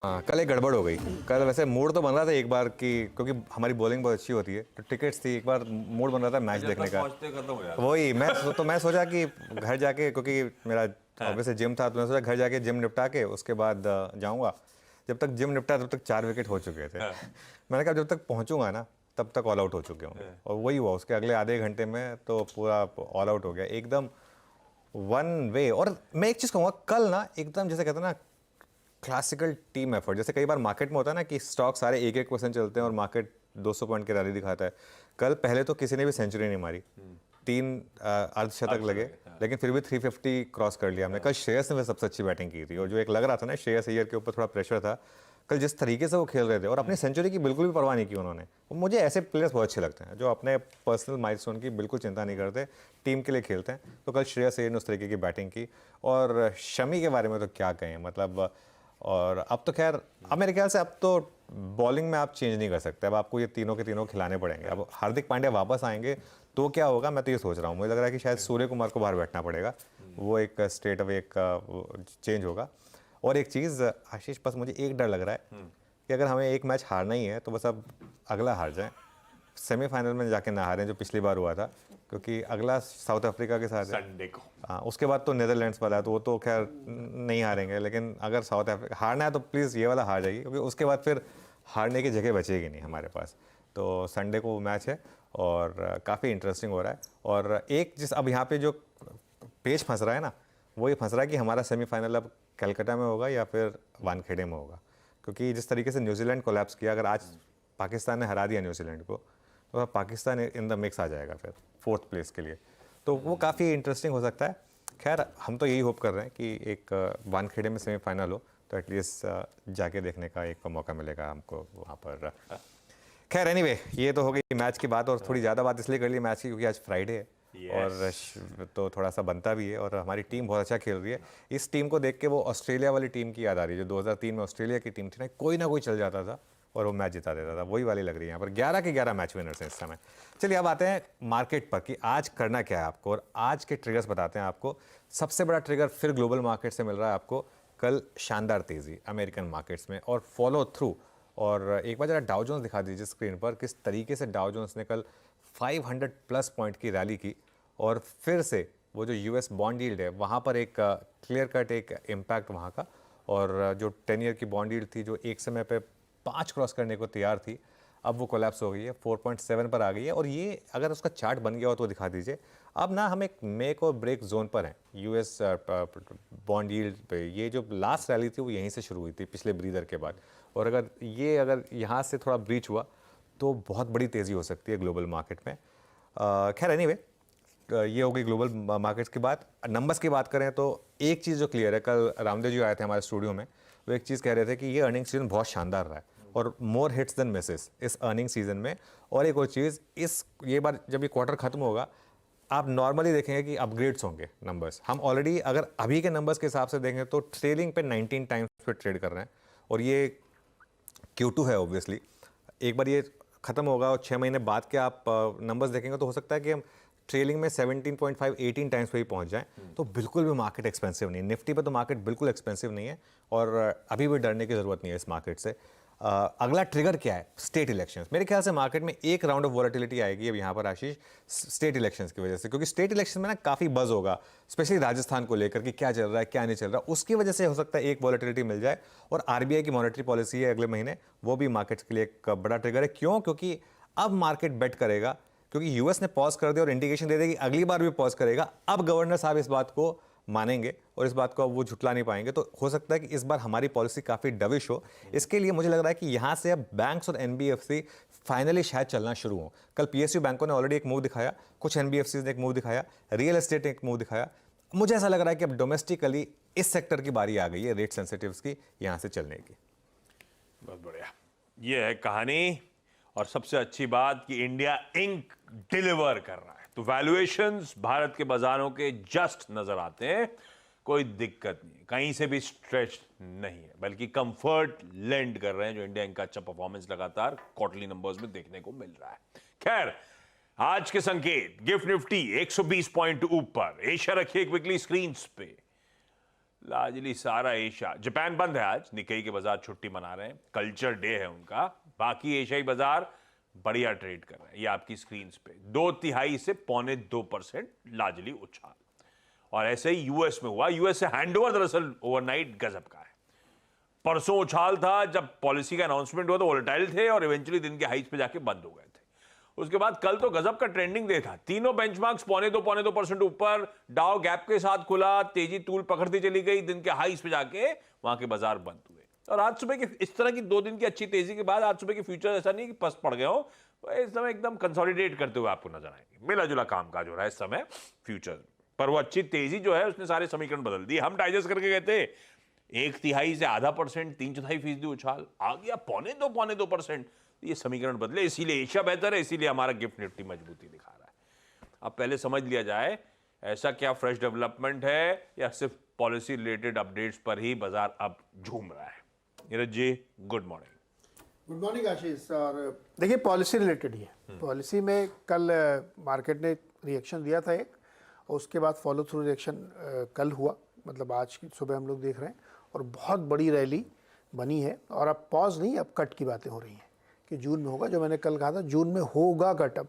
हाँ, कल एक गड़बड़ हो गई। कल वैसे मूड तो बन रहा था एक बार कि क्योंकि हमारी बॉलिंग बहुत अच्छी होती है तो टिकट्स थी, एक बार मूड बन रहा था मैच अच्छा देखने तब का। पहुंचते खत्म हो जाता। वही मैं सोचा कि घर जाके, क्योंकि मेरा हाँ। ऑब्वियसली जिम था, तो मैं सोचा घर जाके जिम निपटा के उसके बाद जाऊंगा। जब तक जिम निपटा तब तक 4 विकेट हो चुके थे। हाँ। मैंने कहा जब तक पहुंचूंगा ना तब तक ऑल आउट हो चुके होंगे, हाँ। और वही हुआ। उसके अगले आधे घंटे में तो पूरा ऑल आउट हो गया एकदम, वन वे। और मैं एक चीज़ कहूँगा, कल ना एकदम जैसे कहते हैं ना, क्लासिकल टीम एफर्ट। जैसे कई बार मार्केट में होता है ना कि स्टॉक सारे 1-1% चलते हैं और मार्केट 200 पॉइंट की रैली दिखाता है। कल पहले तो किसी ने भी सेंचुरी नहीं मारी, 3 अर्धशतक अच्छा लगे, लगे, हाँ। लेकिन फिर भी 350 क्रॉस कर लिया हमने। कल श्रेयस ने सबसे अच्छी बैटिंग की थी, और जो एक लग रहा था ना श्रेयस अय्यर के ऊपर थोड़ा प्रेशर था, कल जिस तरीके से वो खेल रहे थे और अपनी सेंचुरी की बिल्कुल भी परवाह नहीं की उन्होंने। मुझे ऐसे प्लेयर्स बहुत अच्छे लगते हैं जो अपने पर्सनल माइलस्टोन की बिल्कुल चिंता नहीं करते, टीम के लिए खेलते हैं। तो कल श्रेयस अय्यर ने उस तरीके की बैटिंग की। और शमी के बारे में तो क्या कहें, मतलब। और अब तो खैर, अब मेरे ख्याल से अब तो बॉलिंग में आप चेंज नहीं कर सकते, अब आपको ये तीनों के तीनों खिलाने पड़ेंगे। अब हार्दिक पांड्या वापस आएंगे तो क्या होगा, मैं तो ये सोच रहा हूँ। मुझे लग रहा है कि शायद सूर्य कुमार को बाहर बैठना पड़ेगा, वो एक स्ट्रेट अवे एक चेंज होगा। और एक चीज़ आशीष, बस मुझे एक डर लग रहा है कि अगर हमें एक मैच हारना ही है तो बस अब अगला हार जाए, सेमीफाइनल में जाके ना हारें जो पिछली बार हुआ था, क्योंकि अगला साउथ अफ्रीका के साथ है। संडे को। हाँ, उसके बाद तो नीदरलैंड्स वाला है, तो वो तो खैर नहीं हारेंगे, लेकिन अगर साउथ अफ्रीका हारना है तो प्लीज़ ये वाला हार जाएगी, क्योंकि उसके बाद फिर हारने की जगह बचेगी नहीं हमारे पास। तो संडे को मैच है और काफ़ी इंटरेस्टिंग हो रहा है। और एक जिस अब यहाँ पे जो पेज फंस रहा है ना, वो ये फंस रहा है कि हमारा सेमीफाइनल अब कलकत्ता में होगा या फिर वानखेड़े में होगा। क्योंकि जिस तरीके से न्यूजीलैंड कोलैप्स किया, अगर आज पाकिस्तान ने हरा दिया न्यूजीलैंड को, तो पाकिस्तान इन द मिक्स आ जाएगा फिर 4th प्लेस के लिए। तो वो काफ़ी इंटरेस्टिंग हो सकता है। खैर, हम तो यही होप कर रहे हैं कि एक वानखेड़े में सेमीफाइनल हो तो एटलीस्ट जाके देखने का एक मौका मिलेगा हमको वहाँ पर। खैर एनीवे, ये तो हो गई मैच की बात, और थोड़ी ज़्यादा बात इसलिए कर ली मैच की क्योंकि आज फ्राइडे है और यस। तो थोड़ा सा बनता भी है, और हमारी टीम बहुत अच्छा खेल रही है। इस टीम को देख के वो ऑस्ट्रेलिया वाली टीम की याद आ रही है जो 2003 में ऑस्ट्रेलिया की टीम थी ना कोई चल जाता था और वो मैच जिता देता था, वही वाली लग रही है यहाँ पर। 11 के 11 मैच विनर्स हैं इस समय। चलिए अब आते हैं मार्केट पर कि आज करना क्या है आपको, और आज के ट्रिगर्स बताते हैं आपको। सबसे बड़ा ट्रिगर फिर ग्लोबल मार्केट से मिल रहा है आपको। कल शानदार तेज़ी अमेरिकन मार्केट्स में और फॉलो थ्रू। और एक बार जरा डाउ जोन्स दिखा दीजिए स्क्रीन पर, किस तरीके से डाउ जोन्स ने कल 500 प्लस पॉइंट की रैली की, और फिर से वो जो यूएस बॉन्ड यील्ड है वहाँ पर एक क्लियर कट एक इम्पैक्ट वहाँ का। और जो 10 ईयर की बॉन्ड यील्ड थी जो एक समय पे 5 क्रॉस करने को तैयार थी, अब वो कोलैप्स हो गई है, 4.7 पर आ गई है। और ये अगर उसका चार्ट बन गया हो तो दिखा दीजिए। अब ना हम एक मेक और ब्रेक जोन पर हैं यूएस बॉन्ड यील्ड पे। ये जो लास्ट रैली थी वो यहीं से शुरू हुई थी पिछले ब्रीदर के बाद, और अगर यहाँ से थोड़ा ब्रीच हुआ तो बहुत बड़ी तेज़ी हो सकती है ग्लोबल मार्केट में। खैर एनीवे, ये हो गई ग्लोबल मार्केट्स की बात। नंबर्स की बात करें तो एक चीज़ जो क्लियर है, कल रामदेव जी आए थे हमारे स्टूडियो में, वो एक चीज़ कह रहे थे कि ये अर्निंग सीजन बहुत शानदार रहा है और मोर हिट्स देन मिसेस इस अर्निंग सीजन में। और एक और चीज़, ये बार जब ये क्वार्टर खत्म होगा आप नॉर्मली देखेंगे कि अपग्रेड्स होंगे नंबर्स। हम ऑलरेडी अगर अभी के नंबर्स के हिसाब से देखें तो ट्रेलिंग पे 19 टाइम्स पे ट्रेड कर रहे हैं, और ये Q2 है ऑब्वियसली। एक बार ये खत्म होगा और 6 महीने बाद के आप नंबर्स देखेंगे तो हो सकता है कि हम ट्रेलिंग में 17.5 18 टाइम्स पे ही पहुंच जाएं। तो बिल्कुल भी मार्केट एक्सपेंसिव नहीं है, निफ्टी पे तो मार्केट बिल्कुल एक्सपेंसिव नहीं है, और अभी भी डरने की ज़रूरत नहीं है इस मार्केट से। अगला ट्रिगर क्या है, स्टेट इलेक्शंस। मेरे ख्याल से मार्केट में एक राउंड ऑफ वॉलेटिलिटी आएगी अब यहाँ पर आशीष, स्टेट इलेक्शंस की वजह से, क्योंकि स्टेट इलेक्शन में ना काफ़ी बज़ होगा, स्पेशली राजस्थान को लेकर कि क्या चल रहा है क्या नहीं चल रहा, उसकी वजह से हो सकता है एक वॉलेटिलिटी मिल जाए। और आरबीआई की मॉनेटरी पॉलिसी है अगले महीने, वो भी मार्केट्स के लिए एक बड़ा ट्रिगर है। क्यों? क्योंकि अब मार्केट बेट करेगा, क्योंकि यूएस ने पॉज कर दिया और इंडिकेशन दे देगी अगली बार भी पॉज करेगा। अब गवर्नर साहब इस बात को मानेंगे और इस बात को अब वो झुटला नहीं पाएंगे। तो हो सकता है कि इस बार हमारी पॉलिसी काफ़ी डविश हो। इसके लिए मुझे लग रहा है कि यहाँ से अब बैंक्स और एनबीएफसी फाइनली शायद चलना शुरू हो। कल पीएसयू बैंकों ने ऑलरेडी एक मूव दिखाया, कुछ एनबीएफसी ने एक मूव दिखाया, रियल एस्टेट ने एक मूव दिखाया। मुझे ऐसा लग रहा है कि अब डोमेस्टिकली इस सेक्टर की बारी आ गई है रेट सेंसिटिव्स की यहाँ से चलने की। बहुत बढ़िया, ये है कहानी। और सबसे अच्छी बात कि इंडिया इंक डिलीवर कर रहा है, तो वैल्यूएशंस भारत के बाजारों के जस्ट नजर आते हैं। कोई दिक्कत नहीं है, कहीं से भी स्ट्रेच नहीं है, बल्कि कंफर्ट लेंड कर रहे हैं, जो इंडिया इंक का अच्छा परफॉर्मेंस लगातार क्वार्टरली नंबर्स में देखने को मिल रहा है। खैर, आज के संकेत, गिफ्ट निफ्टी 120 पॉइंट ऊपर, एशिया रखिए क्विकली स्क्रीन पे। लार्जली सारा एशिया, जापान बंद है आज, निक्केई के बाजार छुट्टी मना रहे हैं, कल्चर डे है उनका, बाकी एशियाई बाजार बढ़िया ट्रेड कर रहे हैं। ये आपकी स्क्रीन पे 2/3 से 0.25% लार्जली उछाल। और ऐसे ही यूएस में हुआ, यूएस से हैंडओवर दरअसल ओवरनाइट गजब का है। परसों उछाल था, जब पॉलिसी का अनाउंसमेंट हुआ तो वोलेटाइल थे और इवेंचुअली दिन के हाइस पे जाके बंद हो गए थे। उसके बाद कल तो गजब का ट्रेंडिंग डे था, तीनों बेंचमार्क्स 0.2% ऊपर, डाउ गैप के साथ खुला, तेजी तूल पकड़ती चली गई, दिन के हाइस पे जाके वहां के बाजार बंद हुए। और आज सुबह की इस तरह की 2 दिन की अच्छी तेजी के बाद आज सुबह के फ्यूचर ऐसा नहीं कि पस्त पड़ गए हो, इस समय एकदम कंसोलिडेट करते हुए आपको नजर आएंगे। मिला जुला कामकाज हो रहा है इस समय फ्यूचर पर, वो अच्छी तेजी जो है उसने सारे समीकरण बदल दिए। हम डाइजेस्ट करके गए थे 1/3 से आधा %, 3/4% उछाल आ गया 0.2% ये समीकरण बदले। इसीलिए एशिया बेहतर है, इसीलिए हमारा गिफ्ट निफ्टी मजबूती दिखा रहा है। अब पहले समझ लिया जाए ऐसा क्या फ्रेश डेवलपमेंट है या सिर्फ पॉलिसी रिलेटेड अपडेट्स पर ही बाजार अब झूम रहा है। Neeraj ji, good morning. Good morning आशीष। और देखिए पॉलिसी रिलेटेड ही है। पॉलिसी में कल मार्केट ने रिएक्शन दिया था एक, और उसके बाद फॉलो थ्रू रिएक्शन कल हुआ, मतलब आज की सुबह हम लोग देख रहे हैं, और बहुत बड़ी रैली बनी है। और अब पॉज नहीं, अब कट की बातें हो रही हैं कि जून में होगा। जो मैंने कल कहा था जून में होगा कट, अब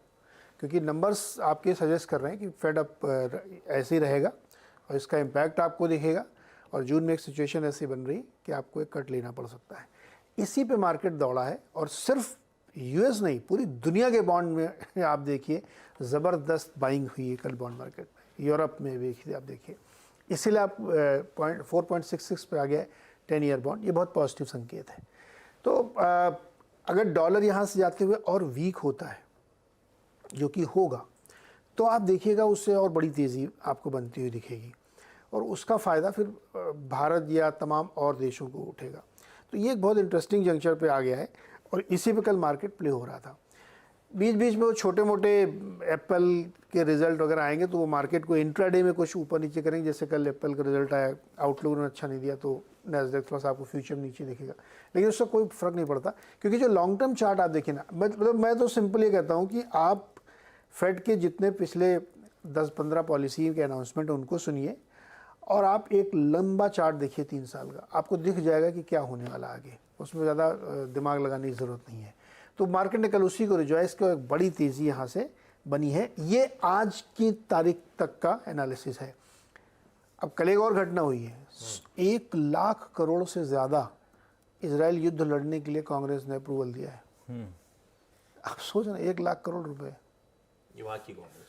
क्योंकि नंबर्स आपके सजेस्ट कर रहे हैं कि फेड अप ऐसे ही रहेगा और इसका इम्पैक्ट आपको दिखेगा, और जून में एक सिचुएशन ऐसी बन रही कि आपको एक कट लेना पड़ सकता है। इसी पे मार्केट दौड़ा है, और सिर्फ यूएस नहीं पूरी दुनिया के बॉन्ड में आप देखिए ज़बरदस्त बाइंग हुई है कल बॉन्ड मार्केट में, यूरोप में भी आप देखिए। इसीलिए आप 4.66 पे आ गया 10 ईयर बॉन्ड, ये बहुत पॉजिटिव संकेत है। तो अगर डॉलर यहाँ से जाते हुए और वीक होता है, जो कि होगा, तो आप देखिएगा उससे और बड़ी तेज़ी आपको बनती हुई दिखेगी, और उसका फ़ायदा फिर भारत या तमाम और देशों को उठेगा। तो ये एक बहुत इंटरेस्टिंग जंक्चर पे आ गया है, और इसी पे कल मार्केट प्ले हो रहा था। बीच बीच में वो छोटे मोटे एप्पल के रिजल्ट वगैरह आएंगे तो वो मार्केट को इंट्राडे में कुछ ऊपर नीचे करेंगे। जैसे कल एप्पल का रिजल्ट आया, आउटलुक ने अच्छा नहीं दिया तो नैस्डैक थोड़ा सा आपको फ्यूचर में नीचे दिखेगा, लेकिन उससे कोई फ़र्क नहीं पड़ता, क्योंकि जो लॉन्ग टर्म चार्ट आप देखिए ना, मतलब मैं तो सिंपल ये कहता हूँ कि आप फेड के जितने पिछले 10-15 पॉलिसी के अनाउंसमेंट उनको सुनिए, और आप एक लंबा चार्ट देखिए 3 साल का, आपको दिख जाएगा कि क्या होने वाला आगे। उसमें ज़्यादा दिमाग लगाने की ज़रूरत नहीं है। तो मार्केट ने कल उसी को रिजॉइस किया, एक बड़ी तेज़ी यहाँ से बनी है। ये आज की तारीख तक का एनालिसिस है। अब कल एक और घटना हुई है, 1 लाख करोड़ से ज़्यादा इजराइल युद्ध लड़ने के लिए कांग्रेस ने अप्रूवल दिया है। आप सोच रहे 1 लाख करोड़ रुपए, ये वहां की कांग्रेस,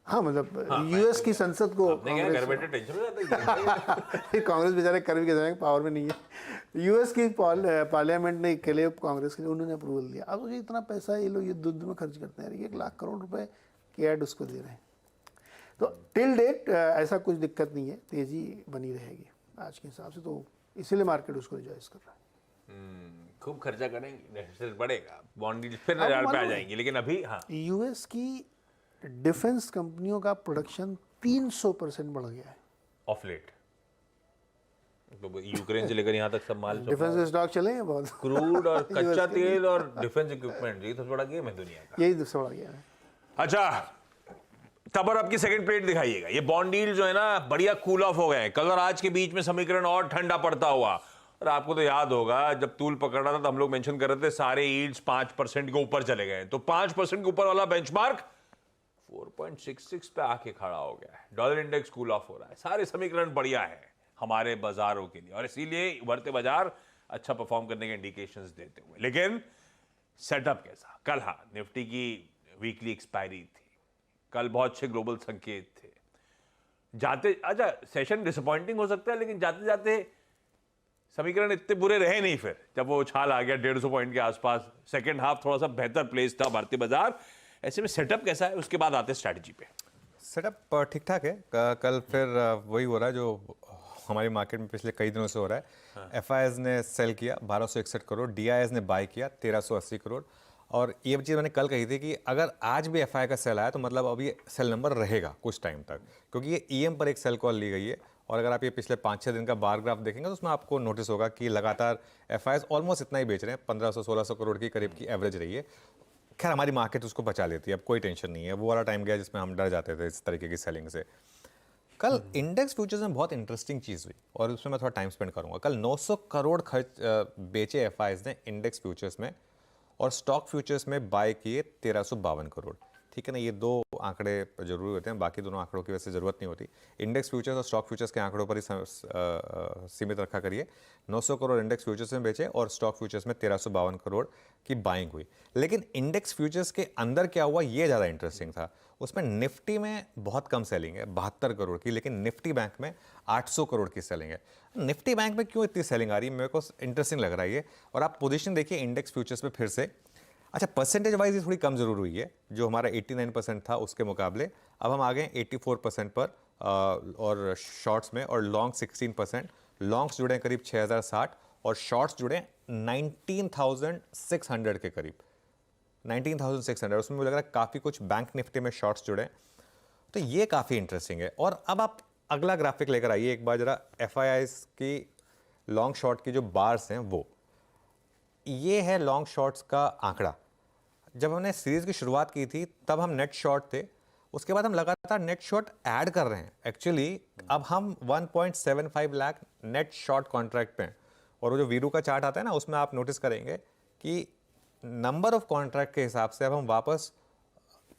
हाँ मतलब यूएस की संसद को घर बैठे टेंशन हो जाता है। कांग्रेस बेचारे कर भी कैसे, पावर में नहीं है। यूएस की पार्लियामेंट ने के लिए कांग्रेस के लिए उन्होंने अप्रूवल दिया। अब ये इतना पैसा ये लोग युद्ध में खर्च करते हैं, 1 लाख करोड़ रुपए की ऐड उसको दे रहे हैं। तो टिल डेट ऐसा कुछ दिक्कत नहीं है, तेजी बनी रहेगी आज के हिसाब से, तो इसीलिए मार्केट उसको रिजॉइस कर रहा है। खूब खर्चा करेंगे, बढ़ेगा, बॉन्ड फिर नज़र पे आ जाएंगे, लेकिन अभी हाँ यूएस की डिफेंस कंपनियों का प्रोडक्शन 300% बढ़ गया है ऑफ लेट। तो यूक्रेन से लेकर यहाँ तक सब माल, डिफेंस के स्टॉक चले हैं बहुत, क्रूड और कच्चा तेल और डिफेंस इक्विपमेंट, ये सबसे बड़ा गेम है दुनिया का। यही सबसे बड़ा गेम है। अच्छा, तब आपकी सेकंड प्लेट दिखाइएगा। ये बॉन्ड डील जो है ना बढ़िया कूल ऑफ हो गए कल और आज के बीच में, समीकरण और ठंडा पड़ता हुआ। और आपको तो याद होगा जब तूल पकड़ रहा था तो हम लोग मेंशन कर रहे थे सारे यील्ड्स 5% के ऊपर चले गए, तो 5% के ऊपर वाला बेंचमार्क 4.66 पे आके खड़ा हो गया है। डॉलर इंडेक्स कूल ऑफ हो रहा है, सारे समीकरण बढ़िया है हमारे बाजारों के लिए, और इसीलिए उभरते बाजार अच्छा परफॉर्म करने के इंडिकेशंस देते हुए। लेकिन सेटअप कैसा कल? हाँ, निफ्टी की वीकली एक्सपायरी थी कल, बहुत अच्छे ग्लोबल संकेत थे जाते। अच्छा, सेशन डिसअपॉइंटिंग हो सकता है, लेकिन जाते जाते समीकरण इतने बुरे रहे नहीं। फिर जब वो उछाल आ गया 150 पॉइंट के आसपास, सेकंड हाफ थोड़ा सा बेहतर प्लेस था भारतीय बाजार। ऐसे में सेटअप कैसा है, उसके बाद आते हैं स्ट्रैटेजी पे। सेटअप ठीक ठाक है। कल फिर वही हो रहा है जो हमारी मार्केट में पिछले कई दिनों से हो रहा है। एफआईएस ने सेल किया 1261 करोड़, डीआईएस ने बाय किया 1380 करोड़। और ये चीज़ मैंने कल कही थी कि अगर आज भी एफआई का सेल आया तो मतलब अब ये सेल नंबर रहेगा कुछ टाइम तक, क्योंकि ये ईएम पर एक सेल कॉल ली गई है। और अगर आप ये पिछले 5-6 दिन का बार ग्राफ देखेंगे तो उसमें आपको नोटिस होगा कि लगातार एफआईएस ऑलमोस्ट इतना ही बेच रहे हैं, 1500-1600 करोड़ की करीब की एवरेज रही है। खैर हमारी मार्केट उसको बचा लेती है, अब कोई टेंशन नहीं है। वो वाला टाइम गया जिसमें हम डर जाते थे इस तरीके की सेलिंग से। कल इंडेक्स फ्यूचर्स में बहुत इंटरेस्टिंग चीज़ हुई और उसमें मैं थोड़ा टाइम स्पेंड करूंगा। कल 900 करोड़ खर्च बेचे एफआईज ने इंडेक्स फ्यूचर्स में और स्टॉक फ्यूचर्स में बाय किए 1352 करोड़। ठीक है ना, ये दो आंकड़े जरूरी होते हैं, बाकी दोनों आंकड़ों की वैसे ज़रूरत नहीं होती। इंडेक्स फ्यूचर्स और स्टॉक फ्यूचर्स के आंकड़ों पर ही सीमित रखा करिए। 900 करोड़ इंडेक्स फ्यूचर्स में बेचे और स्टॉक फ्यूचर्स में 1352 करोड़ की बाइंग हुई। लेकिन इंडेक्स फ्यूचर्स के अंदर क्या हुआ ये ज़्यादा इंटरेस्टिंग था। उसमें निफ्टी में बहुत कम सेलिंग है 72 करोड़ की, लेकिन निफ्टी बैंक में 800 करोड़ की सेलिंग है। निफ्टी बैंक में क्यों इतनी सेलिंग आ रही है, मेरे को इंटरेस्टिंग लग रहा है ये। और आप पोजीशन देखिए इंडेक्स फ्यूचर्स में फिर से, अच्छा परसेंटेज वाइज ये थोड़ी कम जरूर हुई है, जो हमारा 89% था उसके मुकाबले अब हम आ गए 84% पर और शॉर्ट्स में, और लॉन्ग 16%, लॉन्ग्स जुड़े करीब 6060 और शॉर्ट्स जुड़े 19,600 के करीब, 19,600। उसमें मुझे लग रहा है काफ़ी कुछ बैंक निफ्टी में शॉर्ट्स जुड़े, तो ये काफ़ी इंटरेस्टिंग है। और अब आप अगला ग्राफिक लेकर आइए एक बार जरा, एफआईआईज की लॉन्ग शॉर्ट की जो बार्स हैं वो, ये है लॉन्ग शॉर्ट्स का आंकड़ा। जब हमने सीरीज की शुरुआत की थी तब हम नेट शॉर्ट थे, उसके बाद हम लगातार नेट शॉर्ट ऐड कर रहे हैं। एक्चुअली अब हम 1.75 लाख नेट शॉर्ट कॉन्ट्रैक्ट पे हैं। और वो जो वीरू का चार्ट आता है ना, उसमें आप नोटिस करेंगे कि नंबर ऑफ कॉन्ट्रैक्ट के हिसाब से अब हम वापस,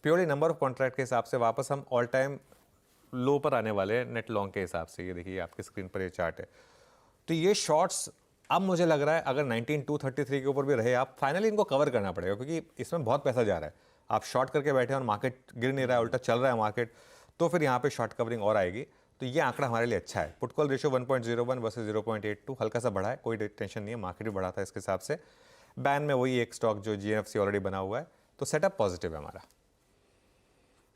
प्योरली नंबर ऑफ कॉन्ट्रैक्ट के हिसाब से वापस हम ऑल टाइम लो पर आने वाले हैं नेट लॉन्ग के हिसाब से। ये देखिए आपकी स्क्रीन पर ये चार्ट है। तो ये शॉर्ट्स अब मुझे लग रहा है अगर 19,233 के ऊपर भी रहे, आप फाइनली इनको कवर करना पड़ेगा, क्योंकि इसमें बहुत पैसा जा रहा है। आप शॉर्ट करके बैठे हैं और मार्केट गिर नहीं रहा है, उल्टा चल रहा है मार्केट, तो फिर यहाँ पे शॉर्ट कवरिंग और आएगी। तो ये आंकड़ा हमारे लिए अच्छा है। पुट कॉल रेशियो 1.01 वर्सेस 0.82, हल्का सा बढ़ा है, कोई टेंशन नहीं है, मार्केट भी बढ़ा था इसके हिसाब से। बैन में वही एक स्टॉक जो जीएनएफसी ऑलरेडी बना हुआ है, तो सेटअप पॉजिटिव है हमारा।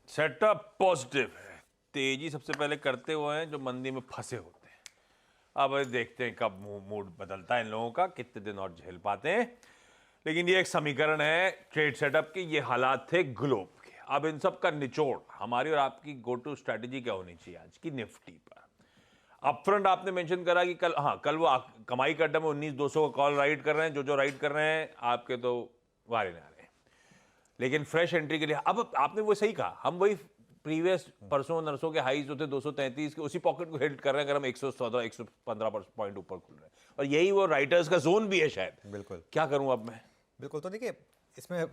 सेटअप पॉजिटिव है, तेजी सबसे पहले करते हुए हैं जो मंदी में फंसे होते हैं। अब देखते हैं कब मूड बदलता है इन लोगों का, कितने दिन और झेल पाते हैं। लेकिन ये एक समीकरण है ट्रेड सेटअप की, ये हालात थे ग्लोब के। अब इन सब का निचोड़, हमारी और आपकी गो टू स्ट्रैटेजी क्या होनी चाहिए आज की निफ्टी पर। अपफ्रंट आपने मेंशन करा कि कल, हाँ कल वो कमाई का अड्डा में 19,200 का कॉल राइड कर रहे हैं, जो राइड कर रहे हैं आपके तो वारे ना रहे। लेकिन फ्रेश एंट्री के लिए अब आपने वो सही कहा, हम वही प्रीवियस परसों नरसों के हाईज जो थे 233 के, उसी पॉकेट को हिट कर रहे हैं अगर हम 114 115 पॉइंट ऊपर खुल रहे हैं। और यही वो राइटर्स का जोन भी है शायद। बिल्कुल, क्या करूं अब मैं? बिल्कुल। तो देखिए इसमें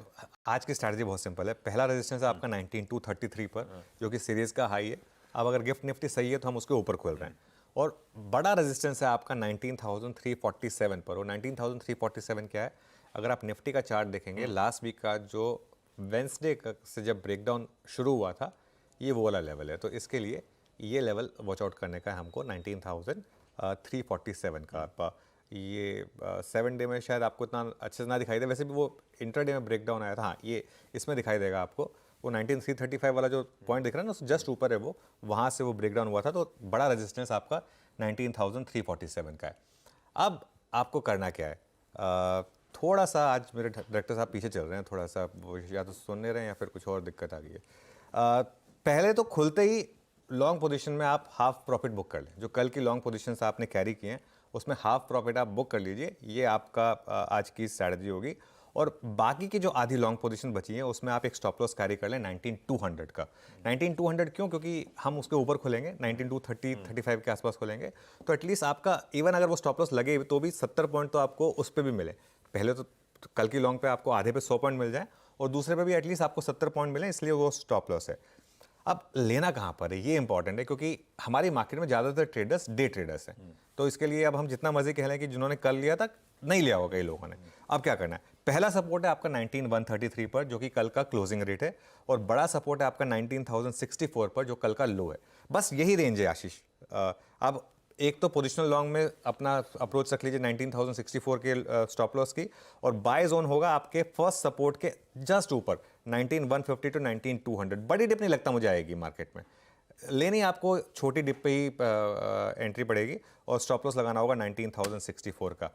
आज की स्ट्रैटेजी बहुत सिंपल है। पहला रेजिस्टेंस है आपका 19,233 पर, जो कि सीरीज का हाई है। अब अगर गिफ्ट निफ्टी सही है तो हम उसके ऊपर खोल रहे हैं। और बड़ा रेजिस्टेंस है आपका 19,347 पर। और 19,347 क्या है, अगर आप निफ्टी का चार्ट देखेंगे लास्ट वीक का जो वेंसडे से जब ब्रेकडाउन शुरू हुआ था, ये वो वाला लेवल है। तो इसके लिए ये लेवल वॉच आउट करने का है हमको 19,347 का। आप ये 7 डे में शायद आपको इतना अच्छे से ना दिखाई दे, वैसे भी वो इंटरडे में ब्रेकडाउन आया था। हाँ, ये इसमें दिखाई देगा आपको, वो 19,335 वाला जो पॉइंट दिख रहा है ना, जस्ट ऊपर है वो, वहाँ से वो ब्रेकडाउन हुआ था। तो बड़ा रेजिस्टेंस आपका 19,347 का है। अब आपको करना क्या है, थोड़ा सा आज मेरे डायरेक्टर साहब पीछे चल रहे हैं, थोड़ा सा वो या तो सुन नहीं रहे हैं या फिर कुछ और दिक्कत आ गई है। पहले तो खुलते ही लॉन्ग पोजीशन में आप हाफ प्रॉफिट बुक कर लें। जो कल की लॉन्ग पोजीशंस आपने कैरी किए हैं उसमें हाफ प्रॉफिट आप बुक कर लीजिए, ये आपका आज की स्ट्रैटेजी होगी। और बाकी की जो आधी लॉन्ग पोजीशन बची है उसमें आप एक स्टॉप लॉस कैरी कर लें 19,200 का। 19,200 क्यों, क्योंकि हम उसके ऊपर खुलेंगे, 19,230-35 के आसपास खुलेंगे, तो एटलीस्ट आपका इवन अगर वो स्टॉप लॉस लगे तो भी 70 पॉइंट तो आपको उस पर भी मिले। पहले तो कल की लॉन्ग पे आपको आधे पे 100 पॉइंट मिल जाए और दूसरे पे भी एटलीस्ट आपको 70 पॉइंट मिले, इसलिए वो स्टॉप लॉस है। अब लेना कहाँ पर है ये इंपॉर्टेंट है, क्योंकि हमारी मार्केट में ज़्यादातर ट्रेडर्स डे ट्रेडर्स हैं। तो इसके लिए अब हम जितना मर्जी कह लें कि जिन्होंने कल लिया था नहीं लिया होगा कई लोगों ने। अब क्या करना है, पहला सपोर्ट है आपका 19,133 पर जो कि कल का क्लोजिंग रेट है, और बड़ा सपोर्ट है आपका 19,064 पर जो कल का लो है। बस यही रेंज है आशीष। अब एक तो पोजिशनल लॉन्ग में अपना अप्रोच रख लीजिए 19,064 के स्टॉप लॉस की, और बाय जोन होगा आपके फर्स्ट सपोर्ट के जस्ट ऊपर 19,150 टू 19,200। बड़ी डिप नहीं लगता मुझे आएगी मार्केट में, लेनी आपको छोटी डिप पे ही एंट्री पड़ेगी, और स्टॉप लॉस लगाना होगा 19,064 का।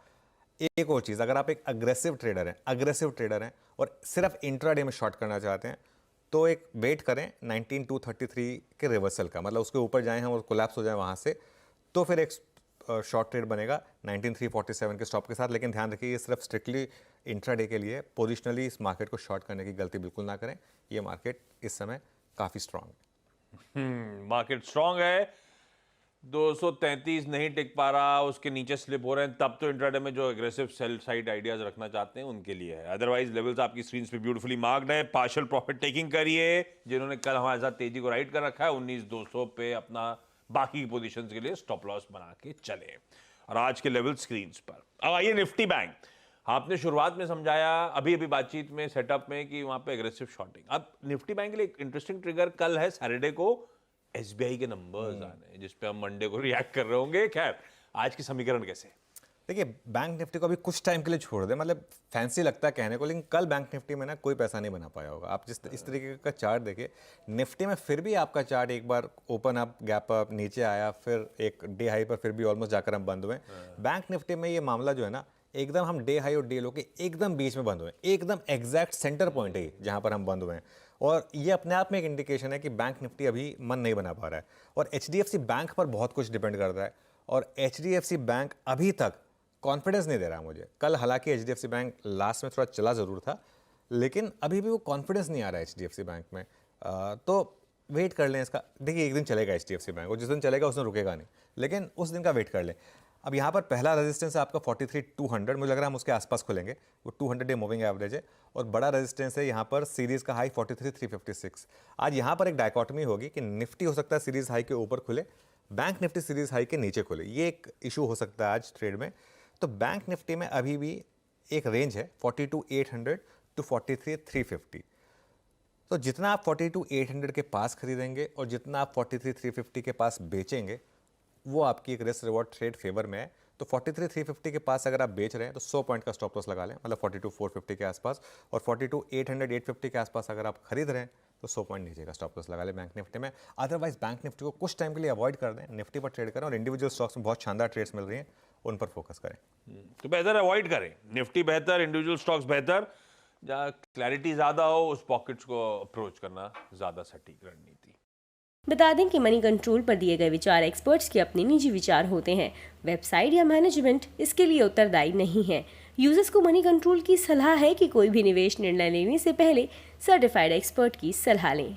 एक और चीज़, अगर आप एक अग्रेसिव ट्रेडर हैं और सिर्फ इंट्राडे में शॉर्ट करना चाहते हैं तो एक वेट करें 19,233 के रिवर्सल का, मतलब उसके ऊपर जाएं हम और कोलैप्स हो जाए वहाँ से, तो फिर एक शॉर्ट ट्रेड बनेगा 19,347 के स्टॉप के साथ। लेकिन ध्यान रखिए ये सिर्फ स्ट्रिक्टली इंट्राडे के लिए, पोजिशनली इस मार्केट को शॉर्ट करने की गलती बिल्कुल ना करें। ये मार्केट इस समय काफ़ी स्ट्रांग है। मार्केट स्ट्रांग है, 233 नहीं टिक पा रहा, उसके नीचे स्लिप हो रहे हैं, तब तो इंट्राडे में जो एग्रेसिव सेल साइड आइडियाज रखना चाहते हैं उनके लिए है। अदरवाइज लेवल्स आपकी स्क्रीन पे ब्यूटीफुली मार्क्ड है। पार्शियल प्रॉफिट टेकिंग करिए जिन्होंने कल हमारे साथ तेजी को राइड कर रखा है, 19,200 पे अपना बाकी की पोजीशंस के लिए स्टॉप लॉस बना के चले। और आज के लेवल स्क्रीन पर। अब आइए निफ्टी बैंक। आपने शुरुआत में समझाया अभी बातचीत में, सेटअप में, कि वहां पे एग्रेसिव शॉर्टिंग। अब निफ्टी बैंक के लिए एक इंटरेस्टिंग ट्रिगर कल है, सैटरडे को एसबीआई के नंबर्स आने हैं, जिस पे हम मंडे को रिएक्ट कर रहे होंगे। खैर, आज की समीकरण कैसे? देखिए, बैंक निफ्टी को अभी कुछ टाइम के लिए छोड़ दे, मतलब फैंसी लगता है कहने को, लेकिन कल बैंक निफ्टी में ना कोई पैसा नहीं बना पाया होगा। आप इस तरीके का चार्ट देखिए, निफ्टी में फिर भी आपका चार्ट एक बार ओपन अप, गैप अप, नीचे आया, फिर एक डे हाई पर फिर भी ऑलमोस्ट जाकर हम बंद हुए। बैंक निफ्टी में ये मामला जो है ना, एकदम हम डे हाई और डे लो के एकदम बीच में बंद हुए, एकदम एग्जैक्ट सेंटर पॉइंट है जहाँ पर हम बंद हुए हैं। और ये अपने आप में एक इंडिकेशन है कि बैंक निफ्टी अभी मन नहीं बना पा रहा है। और एचडीएफसी बैंक पर बहुत कुछ डिपेंड करता है, और एचडीएफसी बैंक अभी तक कॉन्फिडेंस नहीं दे रहा मुझे। कल हालांकि एचडीएफसी बैंक लास्ट में थोड़ा चला ज़रूर था, लेकिन अभी भी वो कॉन्फिडेंस नहीं आ रहा है एचडीएफसी बैंक में। तो वेट कर लें इसका। देखिए, एक दिन चलेगा एचडीएफसी बैंक, और जिस दिन चलेगा उस दिन रुकेगा नहीं, लेकिन उस दिन का वेट कर लें। अब यहाँ पर पहला रेजिस्टेंस है आपका 43,200, मुझे लग रहा है हम उसके आसपास खुलेंगे। वो 200 डे मूविंग एवरेज है। और बड़ा रेजिस्टेंस है यहाँ पर सीरीज़ का हाई 43,356। आज यहाँ पर एक डायकॉटमी होगी कि निफ्टी हो सकता है सीरीज़ हाई के ऊपर खुले, बैंक निफ्टी सीरीज़ हाई के नीचे खुले। ये एक इशू हो सकता है आज ट्रेड में। तो बैंक निफ्टी में अभी भी एक रेंज है 42,800 टू 43,350। तो जितना आप 42,800 के पास खरीदेंगे और जितना आप 43,350 के पास बेचेंगे, वो आपकी एक रिस्क रिवॉर्ड ट्रेड फेवर में है। तो 43,350 के पास अगर आप बेच रहे हैं तो 100 पॉइंट का स्टॉप लॉस लगा लें, मतलब 42,450 के आसपास। और 42,800 850 के आसपास अगर आप खरीद रहे हैं तो 100 पॉइंट नीचे का स्टॉप लॉस लगा लें बैंक निफ्टी में। अदरवाइज बैंक निफ्टी को कुछ टाइम के लिए अवॉइड कर दें, निफ्टी पर ट्रेड करें, और इंडिविजुअल स्टॉक्स में बहुत शानदार ट्रेड्स मिल रही हैं, उन पर फोकस करें। तो बेहतर अवॉइड करें, निफ्टी बेहतर, इंडिविजुअल स्टॉक्स बेहतर। जहाँ क्लैरिटी ज़्यादा हो उस पॉकेट्स को अप्रोच करना ज़्यादा सटीक रणनीति। बता दें कि मनी कंट्रोल पर दिए गए विचार एक्सपर्ट्स के अपने निजी विचार होते हैं। वेबसाइट या मैनेजमेंट इसके लिए उत्तरदायी नहीं है। यूजर्स को मनी कंट्रोल की सलाह है कि कोई भी निवेश निर्णय लेने से पहले सर्टिफाइड एक्सपर्ट की सलाह लें।